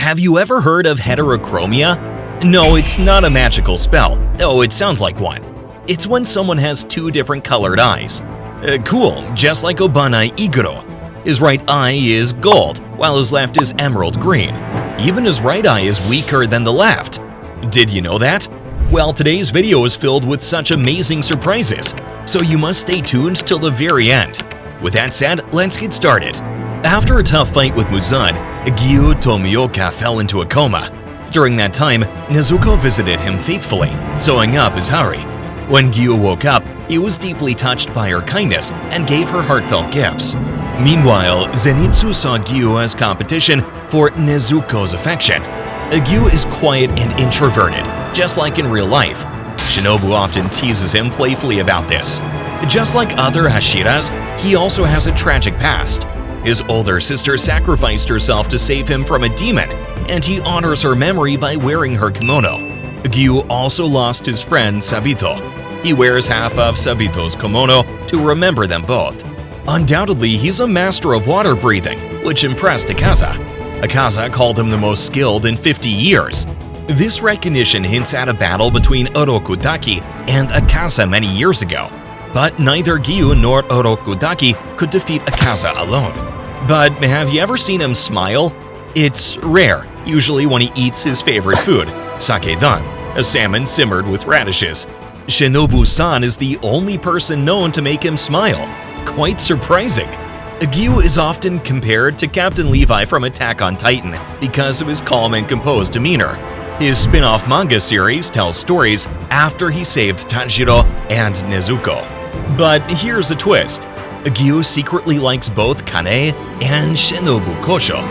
Have you ever heard of heterochromia? No, it's not a magical spell, though it sounds like one. It's when someone has two different colored eyes. Cool, just like Obanai Iguro. His right eye is gold, while his left is emerald green. Even his right eye is weaker than the left. Did you know that? Well, today's video is filled with such amazing surprises, so you must stay tuned till the very end. With that said, let's get started. After a tough fight with Muzan, Giyu Tomioka fell into a coma. During that time, Nezuko visited him faithfully, sewing up his hari. When Giyu woke up, he was deeply touched by her kindness and gave her heartfelt gifts. Meanwhile, Zenitsu saw Giyu as competition for Nezuko's affection. Giyu is quiet and introverted, just like in real life. Shinobu often teases him playfully about this. Just like other hashiras, he also has a tragic past. His older sister sacrificed herself to save him from a demon, and he honors her memory by wearing her kimono. Giyu also lost his friend Sabito. He wears half of Sabito's kimono to remember them both. Undoubtedly, he's a master of water breathing, which impressed Akaza. Akaza called him the most skilled in 50 years. This recognition hints at a battle between Orokudaki and Akaza many years ago. But neither Giyu nor Orokudaki could defeat Akaza alone. But have you ever seen him smile? It's rare, usually when he eats his favorite food, sake-dan, a salmon simmered with radishes. Shinobu-san is the only person known to make him smile. Quite surprising. Giyu is often compared to Captain Levi from Attack on Titan because of his calm and composed demeanor. His spin-off manga series tells stories after he saved Tanjiro and Nezuko. But here's a twist. Giyu secretly likes both Kane and Shinobu Kosho,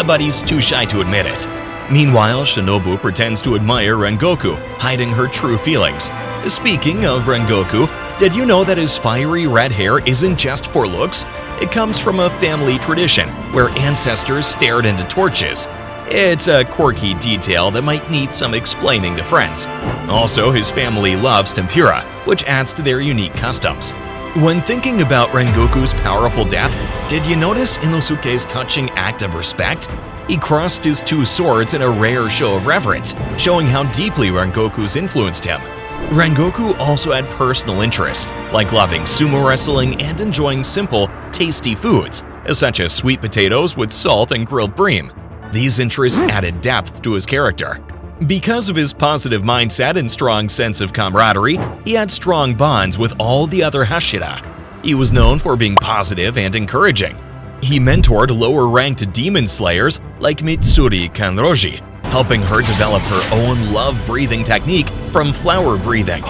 but he's too shy to admit it. Meanwhile, Shinobu pretends to admire Rengoku, hiding her true feelings. Speaking of Rengoku, did you know that his fiery red hair isn't just for looks? It comes from a family tradition where ancestors stared into torches. It's a quirky detail that might need some explaining to friends. Also, his family loves tempura, which adds to their unique customs. When thinking about Rengoku's powerful death, did you notice Inosuke's touching act of respect? He crossed his two swords in a rare show of reverence, showing how deeply Rengoku's influenced him. Rengoku also had personal interests, like loving sumo wrestling and enjoying simple, tasty foods, such as sweet potatoes with salt and grilled bream. These interests added depth to his character. Because of his positive mindset and strong sense of camaraderie, he had strong bonds with all the other hashira. He was known for being positive and encouraging. He mentored lower-ranked demon slayers like Mitsuri Kanroji, helping her develop her own love-breathing technique from flower breathing.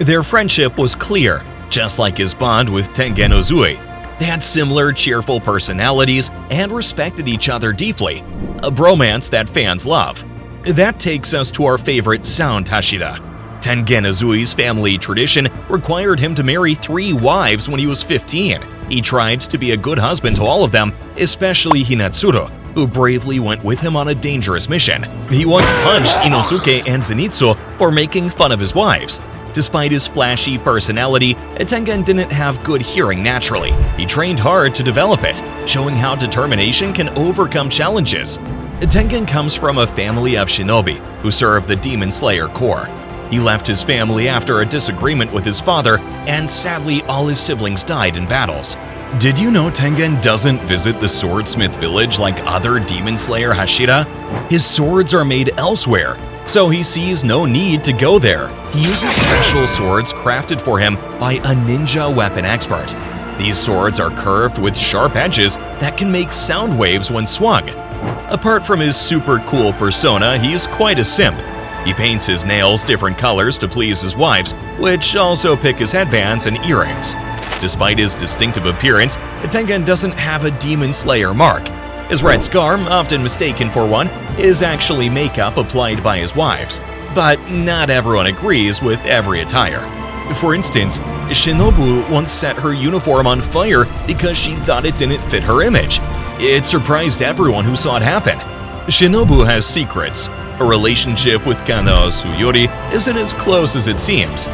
Their friendship was clear, just like his bond with Tengen Ozui. They had similar cheerful personalities and respected each other deeply, a bromance that fans love. That takes us to our favorite sound hashira. Tengen Ozui's family tradition required him to marry 3 wives when he was 15. He tried to be a good husband to all of them, especially Hinatsuru, who bravely went with him on a dangerous mission. He once punched Inosuke and Zenitsu for making fun of his wives. Despite his flashy personality, Tengen didn't have good hearing naturally. He trained hard to develop it, showing how determination can overcome challenges. Tengen comes from a family of shinobi who serve the Demon Slayer Corps. He left his family after a disagreement with his father, and sadly all his siblings died in battles. Did you know Tengen doesn't visit the swordsmith village like other Demon Slayer hashira? His swords are made elsewhere, so he sees no need to go there. He uses special swords crafted for him by a ninja weapon expert. These swords are curved with sharp edges that can make sound waves when swung. Apart from his super cool persona, he's quite a simp. He paints his nails different colors to please his wives, which also pick his headbands and earrings. Despite his distinctive appearance, Tengen doesn't have a Demon Slayer mark. His red scar, often mistaken for one, is actually makeup applied by his wives. But not everyone agrees with every attire. For instance, Shinobu once set her uniform on fire because she thought it didn't fit her image. It surprised everyone who saw it happen. Shinobu has secrets. Her relationship with Kanao Suyori isn't as close as it seems.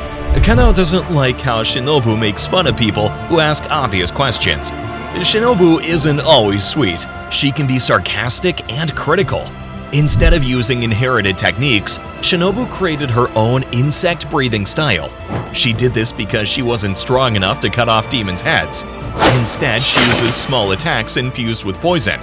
Kanao doesn't like how Shinobu makes fun of people who ask obvious questions. Shinobu isn't always sweet. She can be sarcastic and critical. Instead of using inherited techniques, Shinobu created her own insect-breathing style. She did this because she wasn't strong enough to cut off demons' heads. Instead, she uses small attacks infused with poison.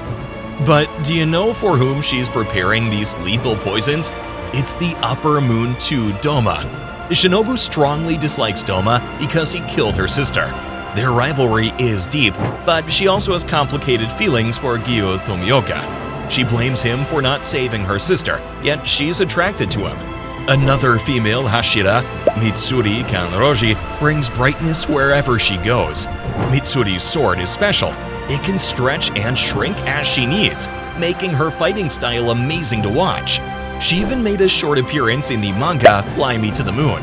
But do you know for whom she's preparing these lethal poisons? It's the Upper Moon 2 Doma. Shinobu strongly dislikes Doma because he killed her sister. Their rivalry is deep, but she also has complicated feelings for Giyu Tomioka. She blames him for not saving her sister, yet she's attracted to him. Another female hashira, Mitsuri Kanroji, brings brightness wherever she goes. Mitsuri's sword is special. It can stretch and shrink as she needs, making her fighting style amazing to watch. She even made a short appearance in the manga Fly Me to the Moon.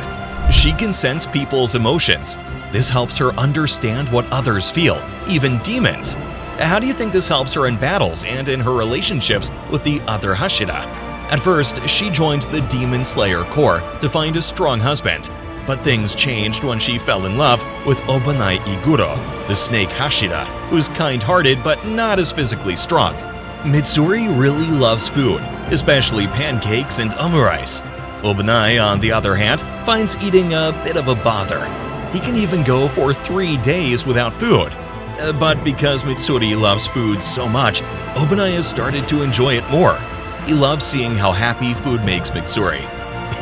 She can sense people's emotions. This helps her understand what others feel, even demons. How do you think this helps her in battles and in her relationships with the other hashira? At first, she joined the Demon Slayer Corps to find a strong husband. But things changed when she fell in love with Obanai Iguro, the snake hashira, who's kind-hearted but not as physically strong. Mitsuri really loves food, especially pancakes and omurice. Obanai, on the other hand, finds eating a bit of a bother. He can even go for 3 days without food. But because Mitsuri loves food so much, Obanai has started to enjoy it more. He loves seeing how happy food makes Mitsuri.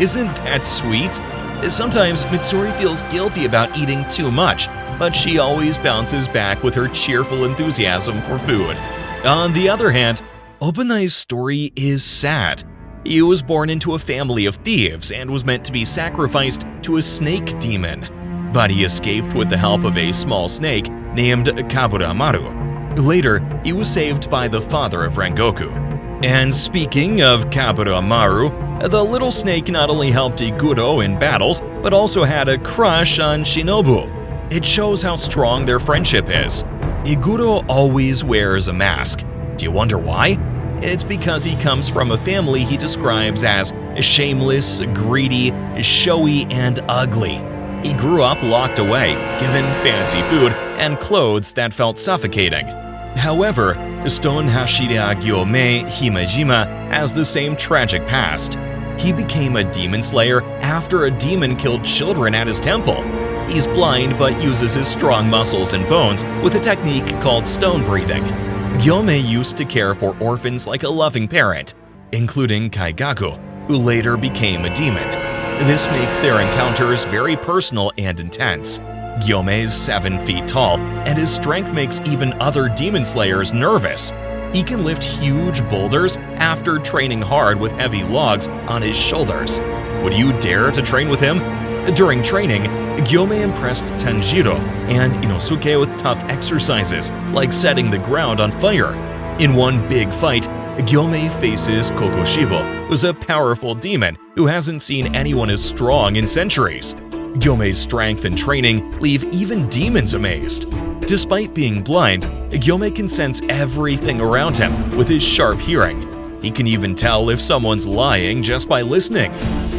Isn't that sweet? Sometimes Mitsuri feels guilty about eating too much, but she always bounces back with her cheerful enthusiasm for food. On the other hand, Obanai's story is sad. He was born into a family of thieves and was meant to be sacrificed to a snake demon. But he escaped with the help of a small snake named Kaburamaru. Later, he was saved by the father of Rengoku. And speaking of Kaburamaru, the little snake not only helped Iguro in battles, but also had a crush on Shinobu. It shows how strong their friendship is. Iguro always wears a mask. Do you wonder why? It's because he comes from a family he describes as shameless, greedy, showy, and ugly. He grew up locked away, given fancy food and clothes that felt suffocating. However, Astonishing Hashira Gyomei Himejima has the same tragic past. He became a demon slayer after a demon killed children at his temple. He's blind but uses his strong muscles and bones with a technique called stone breathing. Gyomei used to care for orphans like a loving parent, including Kaigaku, who later became a demon. This makes their encounters very personal and intense. Gyomei's 7 feet tall, and his strength makes even other demon slayers nervous. He can lift huge boulders after training hard with heavy logs on his shoulders. Would you dare to train with him? During training, Gyomei impressed Tanjiro and Inosuke with tough exercises, like setting the ground on fire. In one big fight, Gyomei faces Kokoshibo, who's a powerful demon who hasn't seen anyone as strong in centuries. Gyomei's strength and training leave even demons amazed. Despite being blind, Gyomei can sense everything around him with his sharp hearing. He can even tell if someone's lying just by listening.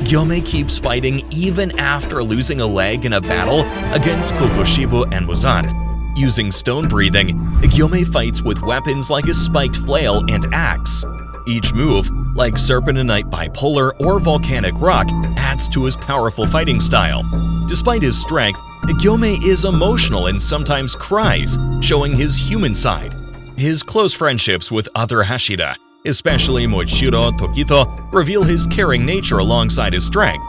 Gyomei keeps fighting even after losing a leg in a battle against Kokoshibo and Wazan. Using stone breathing, Gyomei fights with weapons like a spiked flail and axe. Each move, like Serpentinite Bipolar or Volcanic Rock, adds to his powerful fighting style. Despite his strength, Gyomei is emotional and sometimes cries, showing his human side. His close friendships with other hashira, especially Muichiro Tokito, reveal his caring nature alongside his strength.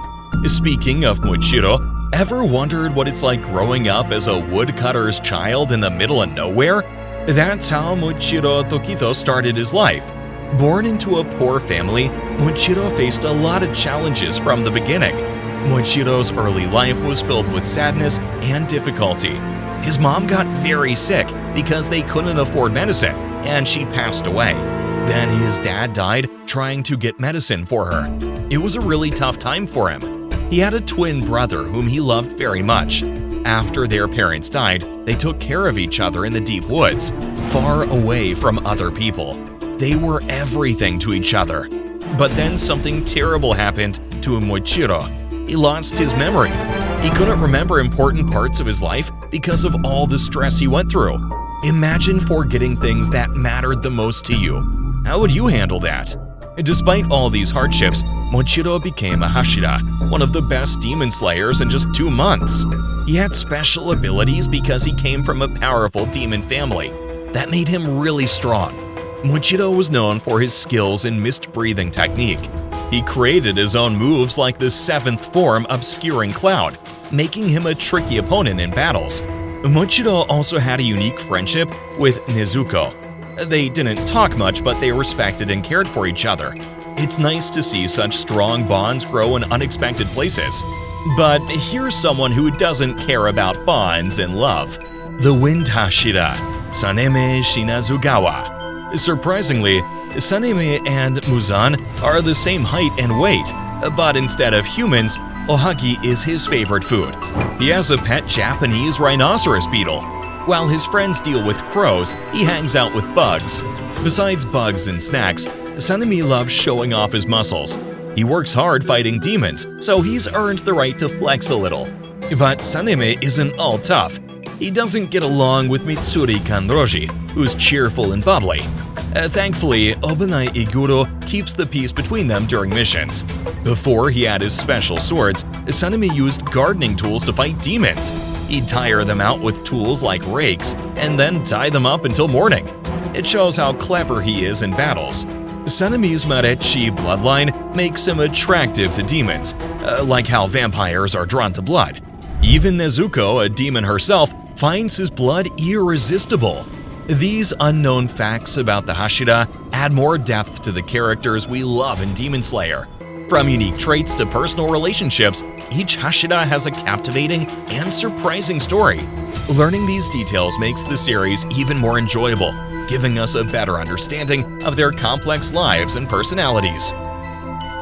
Speaking of Muichiro, ever wondered what it's like growing up as a woodcutter's child in the middle of nowhere? That's how Muichiro Tokito started his life. Born into a poor family, Muichiro faced a lot of challenges from the beginning. Muichiro's early life was filled with sadness and difficulty. His mom got very sick because they couldn't afford medicine, and she passed away. Then his dad died trying to get medicine for her. It was a really tough time for him. He had a twin brother whom he loved very much. After their parents died, they took care of each other in the deep woods, far away from other people. They were everything to each other. But then something terrible happened to Muichiro. He lost his memory. He couldn't remember important parts of his life because of all the stress he went through. Imagine forgetting things that mattered the most to you. How would you handle that? Despite all these hardships, Muichiro became a hashira, one of the best demon slayers in just 2 months. He had special abilities because he came from a powerful demon family. That made him really strong. Muichiro was known for his skills in mist breathing technique. He created his own moves like the 7th form Obscuring Cloud, making him a tricky opponent in battles. Muichiro also had a unique friendship with Nezuko. They didn't talk much, but they respected and cared for each other. It's nice to see such strong bonds grow in unexpected places. But here's someone who doesn't care about bonds and love. The Wind Hashira, Sanemi Shinazugawa. Surprisingly, Sanemi and Muzan are the same height and weight, but instead of humans, ohagi is his favorite food. He has a pet Japanese rhinoceros beetle. While his friends deal with crows, he hangs out with bugs. Besides bugs and snacks, Sanemi loves showing off his muscles. He works hard fighting demons, so he's earned the right to flex a little. But Sanemi isn't all tough. He doesn't get along with Mitsuri Kanroji, who's cheerful and bubbly. Thankfully, Obanai Iguro keeps the peace between them during missions. Before he had his special swords, Sanemi used gardening tools to fight demons. He'd tire them out with tools like rakes, and then tie them up until morning. It shows how clever he is in battles. Sanemi's Marechi bloodline makes him attractive to demons, like how vampires are drawn to blood. Even Nezuko, a demon herself, finds his blood irresistible. These unknown facts about the Hashira add more depth to the characters we love in Demon Slayer. From unique traits to personal relationships, each Hashira has a captivating and surprising story. Learning these details makes the series even more enjoyable, giving us a better understanding of their complex lives and personalities.